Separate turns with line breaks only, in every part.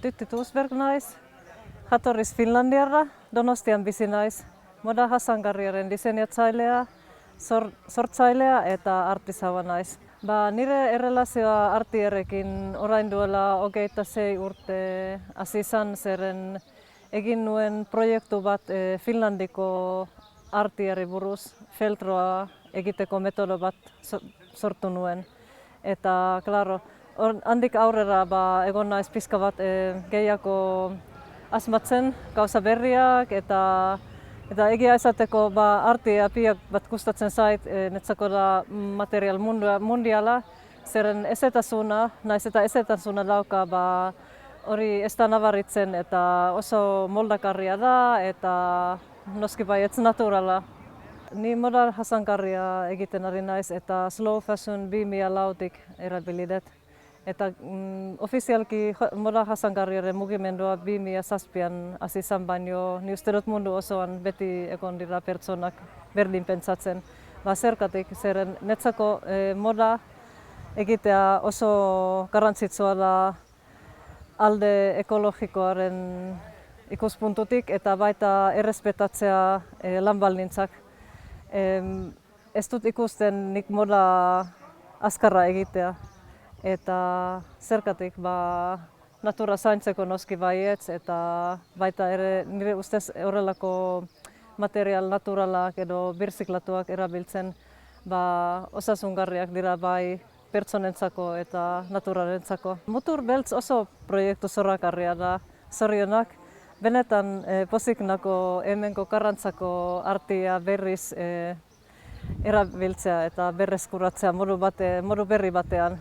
Tytti Tuusberg nais, jatorriz Finlandiarra, Donostian bizi naiz. Moda jasangarriaren diseinatzailea, sortzailea eta artisau naiz. Nire erlazioa artierekin orain duela 26 urte hasi izan, zeren egin nuen proiektu bat Finlandiko artieri buruz, feltroa egiteko metodo bat sortu nuen. Eta, klaro, handik aurrera egon naiz pizka bat gehiago asmatzen gauza berriak eta egia esateko artea piak bat gustatzen zait, netzako da material mundiala, zeren ezetasuna, naiz eta ezetasuna dauka hori ez da nabaritzen eta oso moldakarria da eta noski bai ez naturala. Ni moda jasangarria egiten ari naiz eta slow fashion 2004tik erabili dut. Eta ofizialki moda jasangarriaren mugimendua 2007an hasi izan, baino ni uste dut mundu osoan beti egon dira pertsonak berdin pentsatzen. Zergatik, zeren netzako moda egitea oso garrantzitsua da alde ekologikoaren ikuspuntutik eta baita errespetatzea lan baldintzak. Ez dut ikusten nik moda azkarra egitea. Eta zergatik natura zaintzeko noski baietz eta baita ere nire ustez horrelako material naturalak edo birziklatuak erabiltzen osasungarriak dira bai pertsonentzako eta naturarentzako. Mutur beltz oso proiektu zoragarria da, zorionak. Benetan pozik nago hemengo Karrantzako artea berriz erabiltzea eta berreskuratzea modu berri batean.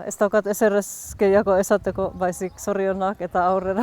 Ez daukat ezer ez gehiago esateko, baizik zorionak eta aurrera.